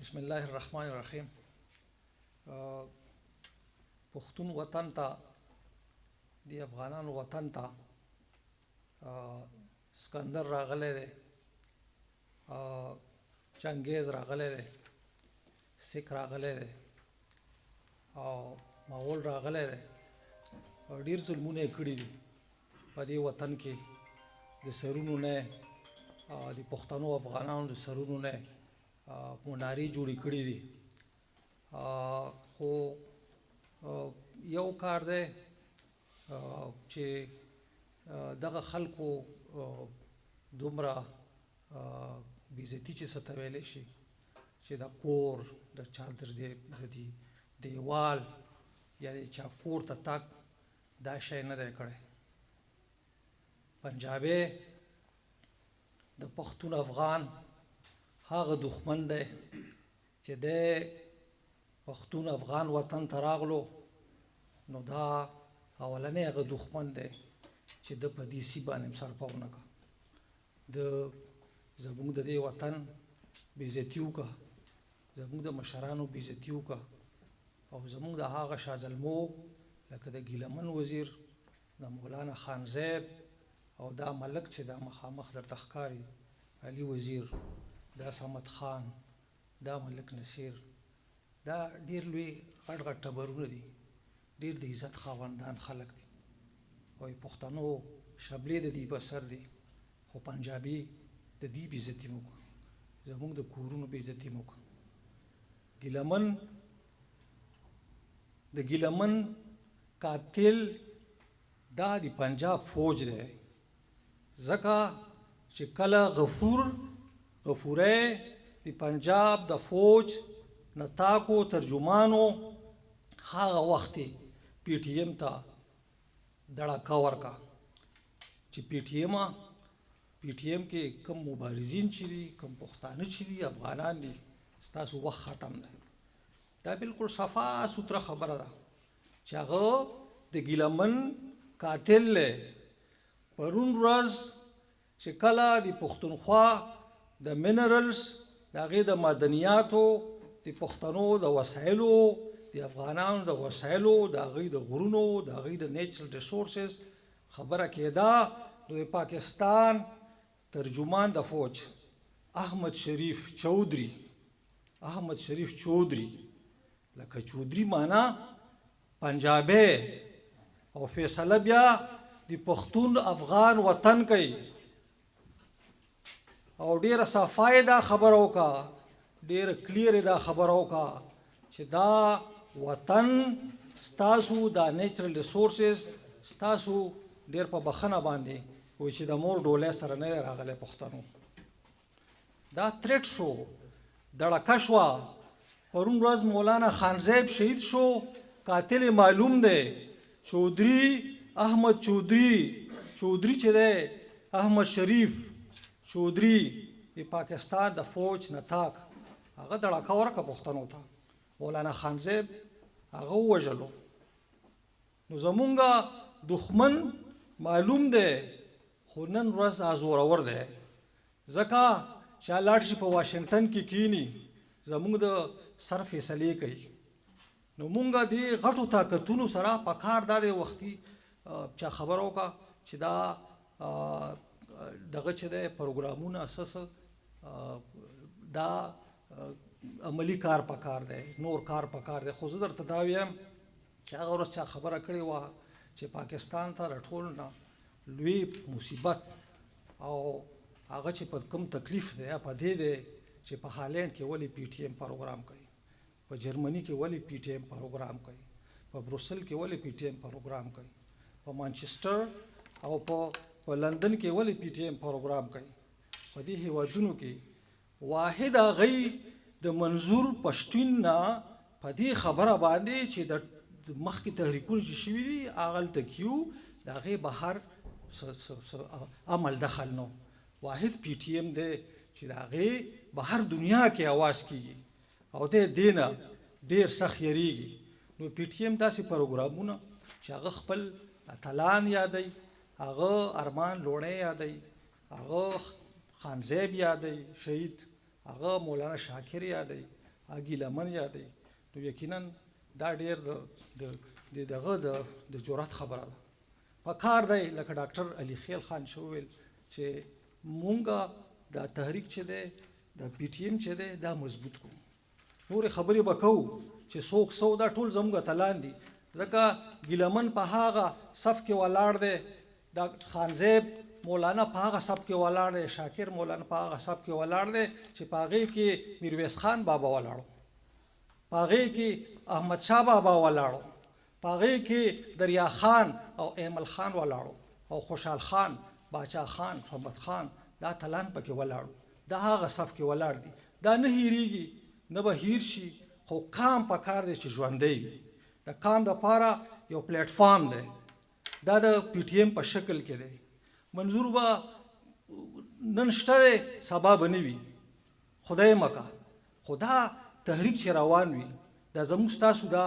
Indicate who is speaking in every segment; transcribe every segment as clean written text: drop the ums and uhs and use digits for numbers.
Speaker 1: بسم الله الرحمن الرحیم. پښتون وطن ته د افغانانو وطن ته سکندر راغلی دی، چنګیز راغلی دی، سیک راغلی دی او مغول راغلی دی او ډیر ظلمونه یې کړي دي په دې وطن کې. د سرونو نه د پښتنو افغانانو د سرونو نه منارې جوړې کړي دي. خو یو کار دی چې دغه خلکو دومره بېعزتي چې څه ته ویلی شي چې د کور د چادر د دیوال یا د چا کور ته تګ دا شی نه دی کړی. پنجابی د پښتون افغان هغه دښمن دی چې د پښتون افغان وطن ته راغلو، نو دا اولنی هغه دښمن دی چې د په دې سی باندې سر پو نه کړه، د زموږ د دې وطن بېعزتي وکړه، زموږ د مشرانو بېعزتي وکړه او زموږ د هغه شاه زلمو لکه د ګیلمن وزیر، د مولانا خانزیب او دا ملک چې دا مخامخ درته ښکاري علي وزیر، دا صمد خان، دا ملک نصیر، دا ډیر لوی غټ غټ ټبرونه دي، ډیر د عزت خاوندان خلک دي او پښتنو شبلې د دې په سر دي. خو پنجابي د دې بېعزتي مو وکړه، زموږ د کورونو بېعزتي مو وکړه. د ګیلمن قاتل دا د پنجاب فوج دی، ځکه چې کله غفوری د پنجاب د فوج نتاکو ترجمانو هغه وخت پی ټي ایم ته دړکه ورکړه چې پی ټي ایم کې کم مبارزین چې دي، کم پښتانه چې دي، افغانان دي، ستاسو وخت ختم دی. دا بالکل صفا سوتره خبره ده چې هغه د ګیلمن قاتل دی. پرون ورځ چې کله د پښتونخوا د منرلز د هغې د معدنیاتو د پښتنو د وسایلو د افغانانو د وسایلو د هغې د غرونو د هغې د نیچرل ریسورسز خبره کېده، نو د پاکستان ترجمان د فوج احمد شریف چودھری، لکه چودھری معنا پنجابی، او فیصله بیا د پښتون افغان وطن کوي او ډیره صفای دا خبره وکړه، ډیره کلیر دا خبره وکړه چې دا وطن ستاسو دا نیچرل ریسورسز ستاسو ډیر په بخښنه باندې وایي چې د مور ډولۍ سره نه دی راغلی پښتنو. دا تریټ شو، دړکه شوه. پرون ورځ مولانا خانزیب شهید شو، قاتل معلوم دی. احمد چودھری چې دی، احمد شریف چودھری د پاکستان د فوج نتاک هغه دړکه ورکړه پښتنو ته، مولانا خانزیب هغه ووژلو. نو زمونږ دښمن معلوم دی، خو نن ورځ زورور دی، ځکه چې لاړ شي په واشنګټن کې کینی زمونږ د سر فیصلې کوي. نو مونږ د غټو طاقتونو سره په کار دا دی وختي چا خبره وکړه چې دا دغه چې دی پروګرامونه اساس دا عملی کار پکار دی، نور کار پکار دی. خو زه درته دا ویم چې هغه ورځ چا خبره کړې وه چې پاکستان ته د ټول نه لوی مصیبت او هغه چې په کوم تکلیف دی په دې دی چې په هالینډ کې ولې پی ټي ایم پروګرام کوي، په جرمني کې ولې پی ټي ایم پروګرام کوي، په بروسل کې ولې پی ټي ایم پروګرام کوي، په مانچسټر او په لندن کې ولې پی ټي ایم پروګرام کوي. په دې هیوادونو کې واحد هغې د منظور پښتون نه په دې خبره باندې چې د مخکې تحریکونه چې شوي دي هغلته کیو د هغې بهر عمل دخل نو، واحد پی ټي ایم دی چې د هغې بهر دنیا کې اواز کیږي او دې نه ډېر سخت یریږي. نو پی ټي ایم داسې پروګرامونه چې هغه خپل اتلان یادوي، هغه ارمان لوڼی یادوي، هغه خانزیب یادوي شهید، هغه مولانا شاکر یادوي، ګیلمن یادوي، نو یقینا دا ډېر د دغه د جرأت خبره ده. په کار دی لکه ډاکټر علي خیل خان چې وویل چې مونږه دا تحریک چې دی د پی ټي ایم چې دی دا مضبوط کوو. نورې خبرې به کوو چې څوک څو دا ټول زموږ اتلان دي، ځکه ګیلمن په هغه صف کې ولاړ دی، ډاکټر خانزیب مولانا په هغه صف کې ولاړ دی، شاکر مولانا په هغه صف کې ولاړ دی چې په هغې کې میرویس خان بابا ولاړو، په هغې کې احمد شاه بابا ولاړو، په هغې کې دریا خان او ایمل خان ولاړو او خوشحال خان، باچا خان، محمد خان، دا اتلان پکې ولاړو. دا هغه صف کې ولاړ دي، دا نه هیریږي نه به هیر شي، خو کام په کار دی چې ژوندی وي. د کام دپاره یو پلیټ فارم دی، دا د پی ټي ایم په شکل کې دی. منظور به نن شته دی سبا به نه وي، خدای مکه. خو دا تحریک چې روان وي دا زموږ ستاسو دا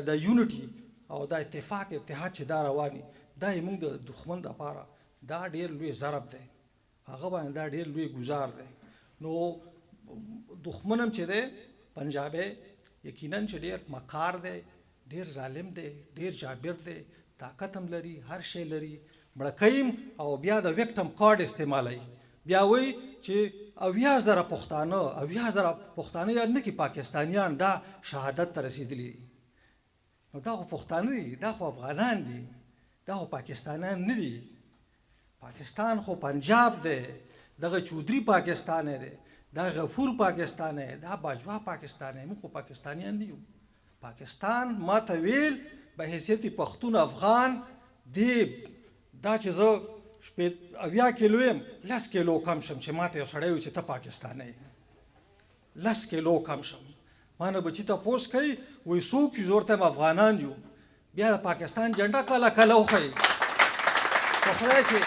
Speaker 1: د یونټي او د اتفاق اتحاد چې دا روان وي دا زموږ د دښمن دپاره دا ډېر لوی ضرب دی، هغه باندې دا ډېر لوی ګزار دی. نو دښمن هم چې دی پنجابی یقینا چې ډېر مکار دی، ډېر ظالم دی، ډېر جابر دی، طاقت هم لري، هر شی لري، مړکیم او بیا د ویکټم کارډ استعمالوي. بیا وایي چې 80,000 پښتانه یاد نه کړي پاکستانیان دا شهادت ته رسېدلي دي. نو دا خو پښتانه دي، دا خو افغانان دي، دا خو پاکستانیان نه دي. پاکستان خو پنجاب دی، دغه چودري پاکستان دی، دا غفور پاکستان دی، دا باجوا پاکستان دی. موږ خو پاکستانیان نه یو. پاکستان ما ته ویل به حیثیت پښتون افغان دی دا چې زه 80 کیلو یم 10 کیلو کم شم چې ما ته یو سړی وي چې ته پاکستانی 10 کیلو کم شم. ما نه به چې تپوس کوي وایي څوک یو، زه ورته یم افغانان یو. بیا د پاکستان جنډه کله کله وښیي. خو خدای چې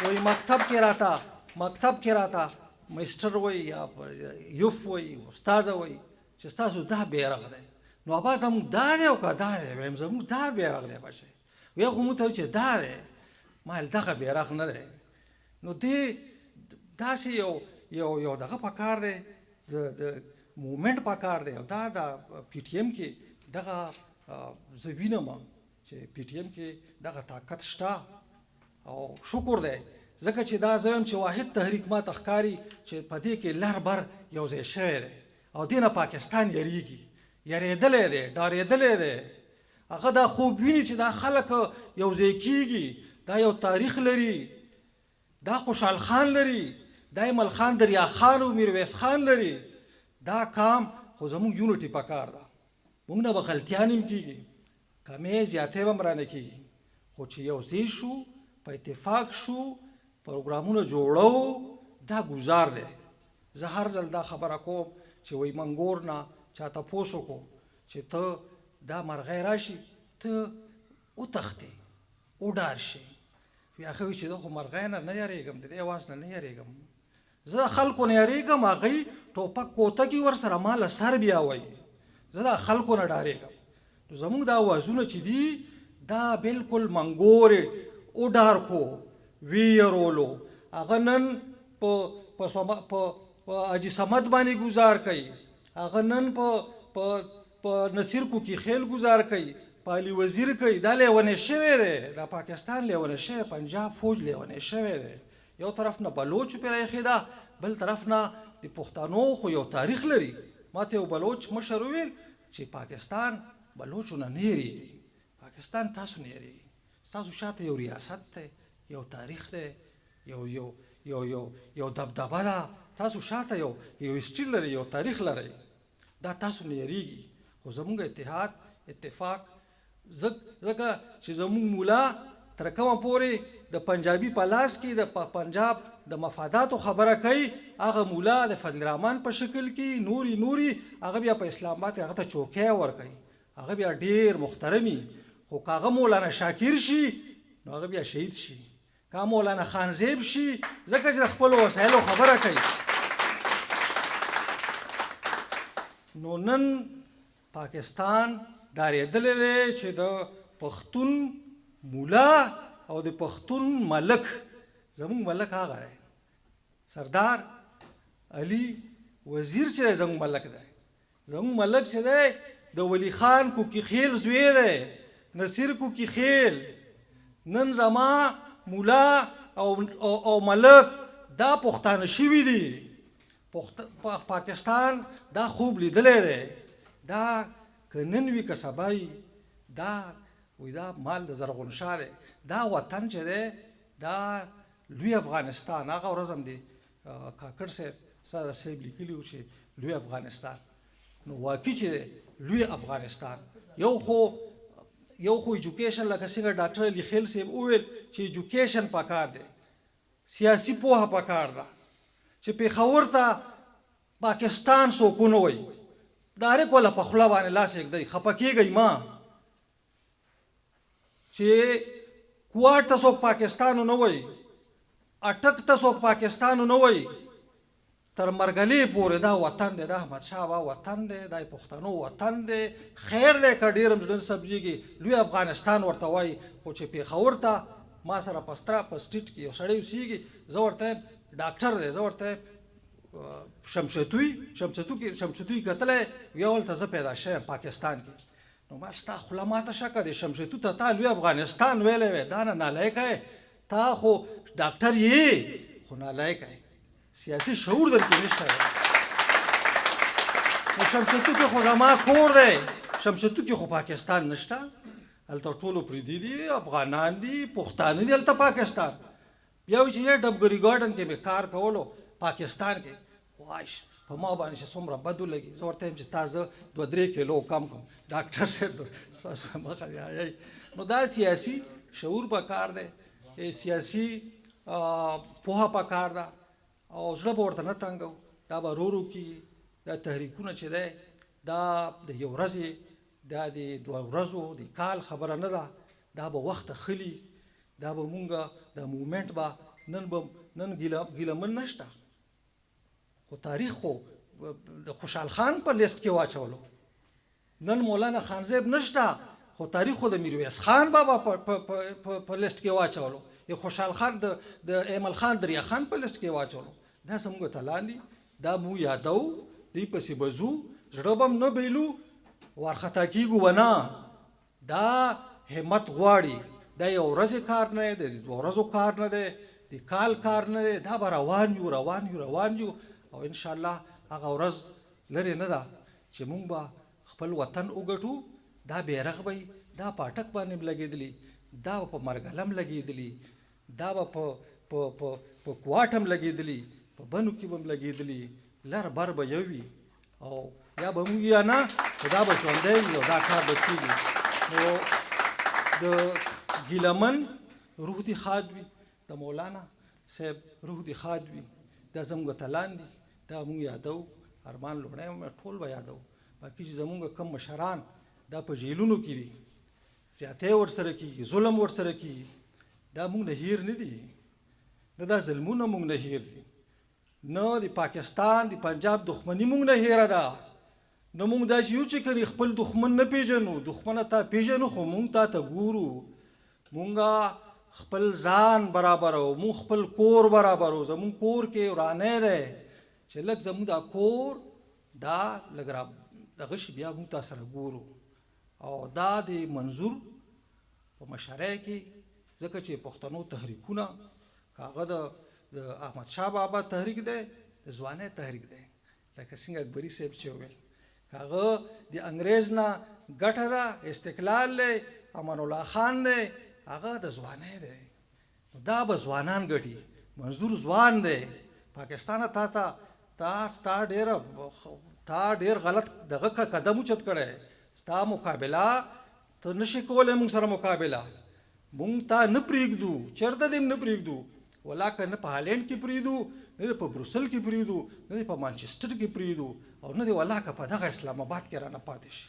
Speaker 1: وایي مکتب کې راته میسټر وایي یا یوف وایي استاذه وایي چې ستاسو دا بیرغ دی. نو ابا زموږ دا دی او که دا دی؟ وایم زموږ دا بیرغ دی بچی. وی خو موږ ته وایي چې دا دی. ما ویل دغه بیرغ نه دی. نو دې داسې یو دغه پکار دی، د مومنټ پکار دی. او دا د پی ټي ایم کې دغه زه وینم چې پی ټي ایم کې دغه طاقت شته او شکر دی ځکه چې دا زه یم چې واحد تحریک ما ته ښکاري چې په دې کې لر بر یو ځای شوی دی او دې نه پاکستان یریږي، یریدلی دی، ډارېدلی دی. هغه دا خوب ویني چې دا خلک یو ځای کېږي، دا یو تاریخ لري، دا خوشحال خان لري، دا ایمل خان دریا خان او میرویس خان لري. دا کام خو زموږ یونټي پکار ده. موږ نه به غلطیان هم کېږي، کمې زیاتې به هم رانه کېږي، خو چې یو ځای شو په اتفاق شو پروګرامونه جوړو دا ګزار دی. زه هر ځل دا خبره کوم چې وایي منګور نه چا تپوس وکړو چې ته دا مرغۍ راشي ته وتښتې وډار شي. وی هغه وایي چې زه خو مرغۍ نه یارېږم، د دې اواز نه یارېږم، زه د خلکو نه یارېږم. هغوی ټوپک کوتکي ورسره ما له سر بیا وایي زه د خلکو نه ډارېږم. نو زموږ دا اوازونه چې دي دا بلکل منګورې وډار کو ویرولو. هغه نن په حاجي صمد باندې ګزار کوي، هغه نن په نصیر کوکي خیل ګزار کوي، په علي وزیر کوي. دا لیونی شوی دی، دا پاکستان لیونی شوی، پنجاب فوج لیونی شوی دی. یو طرف نه بلوچ پرې ایښې ده، بل طرف نه د پښتنو خو یو تاریخ لري. ما ته یو بلوچ مشر وویل چې پاکستان بلوچو نه یریږي، پاکستان تاسو نه یریږي، ستاسو شاته یو ریاست دی، یو تاریخ دی، یو دبدبه ده، تاسو شاته یو هسټري لري، یو تاریخ لري، دا تاسو نه یریږي. خو زموږ اتحاد اتفاق ځکه چې زموږ مولا تر کومه پورې د پنجابي په لاس کې د پنجاب د مفاداتو خبره کوي، هغه مولا د فضل الرحمن په شکل کې نوري هغه بیا په اسلام آباد هغه ته چوکۍ ورکوي، هغه بیا ډېر محترمي. خو که هغه مولانا شاکر شي نو هغه بیا شهید شي، که مولانا خانزیب شي ځکه چې د خپلو وسایلو خبره کوي. نو نن پاکستان ډارېدلی دی چې د پښتون مولا او د پښتون ملک، زموږ ملک هغه دی سردار علي وزیر چې دی زموږ ملک دی، زموږ ملک چې دی د ولی خان کوکي خیل زوی دی، نصیر کوکي خیل. نن زما مولا او ملک دا پښتانه شوي دي. پاکستان دا خوب لیدلی دی، دا که نن وي که سبا وي، دا مال د زرغون شاه دی. دا وطن چې دی دا لوی افغانستان. هغه ورځ هم دی کاکړ صاحب ساده صاحب لیکلي وو چې لوی افغانستان. نو واقعي چې دی لوی افغانستان. یو خو ایجوکیشن لکه څنګه ډاکټر علي خیل صاحب وویل چې ایجوکیشن پکار دی، سیاسي پوهه پکار ده. چې پېښور ته پاکستان څوک ونه وایي، ډایرکټ ولا په خوله باندې لاس ایږدئ، خفه کېږئ ما. چې کوټ ته څوک پاکستان ونه وایي، اټک ته څوک پاکستان ونه وایي، تر مرګلې پورې دا وطن دی، دا احمدشاه بابا وطن دی، دا پښتنو وطن دی. خیر دی که ډېر هم زړه سبزېږي، لوی افغانستان ورته وایي. خو چې پېښور ته ما سره په سټریټ کې یو سړی اوسېږي، زه ورته یم ډاکټر دی، زه ورته یم شمشتوي کتلی ویا هلته زه پیدا شوی پاکستان کې. نو ما ستا خوله ماته شکه دی، شمشتو ته تا لوی افغانستان ویلی وی، دا نه نالایقه یې، تا خو ډاکټر یې خو نالایقه یې، سیاسي شعور در کې نشته دی. نو شمشتو کې خو زما کور دی، شمشتو کې خو پاکستان نشته، هلته ټولو پردي دي، افغانان دي، پښتانه دي هلته پاکستان. بیا وایي چې ډبګري ګارډن کې مې کار کولو پاکستان کې. وایش په ما باندې چې څومره بد ولګي. زه ورته یم چې تا زه 2-3 کیلو کم کړم، ډاکټر صاحب ستاسو مخه دی آیی. نو دا سیاسي شعور پکار دی، سیاسي پوهه پکار ده، او زړه به ورته نه تنګو. دا به ورو کېږي. دا تحریکونه چې دی دا د یو ورځې، دا د 2 ورځو د کال خبره نه ده، دا به وخت خلي. دا به مونږه د مومنټ به نن ګیلمن نشته، خو تاریخ خو د خوشحال خان په لیست کې واچولو. نن مولانا خانزیب نشته، خو تاریخ خو د میرویس خان بابا په لیست کې واچولو، یا خوشحال خان د ایمل خان دریا خان په لیست کې واچولو. دا زموږ اتلان دي، دا مو یادو، دوی پسې به ځو، زړه به هم نه بیلو، وارخطا کېږو به نه. دا همت غواړي. دا یو ورځې کار نه دی، د 2 ورځو کار نه دی، د کال کار نه دی. دا به روان یو او انشاءالله هغه ورځ لرې نه ده چې مونږ به خپل وطن وګټو. دا بیرغ به دا په اټک باندې لګېدلی، دا به په مرګلم لګېدلی، دا به په کوټ هم لګېدلی، په بنو کې به هم لګېدلی. لر بر به یو وي، او یا به مونږ یا نه، خو دا به ژوندی وي او دا کار به کېږي. نو د ګیلمن روح دې ښاد وي، د مولانا صاحب روح دې ښاد وي. دا زموږ اتلان دي، دا مونږ یادو. ارمان لوڼی هم ټول به یادو. باقي چې زمونږ کم مشران دا په جیلونو کې دي، زیاتی ورسره کېږي، ظلم ورسره کېږي، دا مونږ نه هیر نه دي، نه دا ظلمونه مونږ نه هیر دي، نه د پاکستان د پنجاب دښمني مونږ نه هیره ده. نه مونږ داسې یو چې کړي خپل دښمن نه پیژنو، دښمنه تا پیژنو خو مونږ تا ته ګورو. مونږه خپل ځان برابرو، مونږ خپل کور برابرو. زمونږ کور کې ورانی دی چې لږ زمونږ دا کور دا لږ را دغه شي، بیا مونږ تا سره ګورو. او دا د منظور په مشرۍ کې، ځکه چې پښتنو تحریکونه، هغه د احمدشاه بابا تحریک دی، د ځوانۍ تحریک دی، لکه څنګه اکبري صاحب چې وویل، هغه د انګریز نه ګټه ده، استقلال دی، امان الله خان دی، هغه د ځوانۍ دی. دا به ځوانان ګټي. منظور ځوان دی. پاکستان تا ډېر غلط دغه قدم اوچت کړی. ستا مقابله ته نشي کولی مونږ سره مقابله. مونږ تا نه پرېږدو، چېرته دې نه پرېږدو. ولاکه نه په هالینډ کې پرېږدو، نه دې په بروسل کې پرېږدو، نه دې په مانچسټر کې پرېږدو، او نه دې ولاکه په دغه اسلام آباد کې رانه پاتې شي.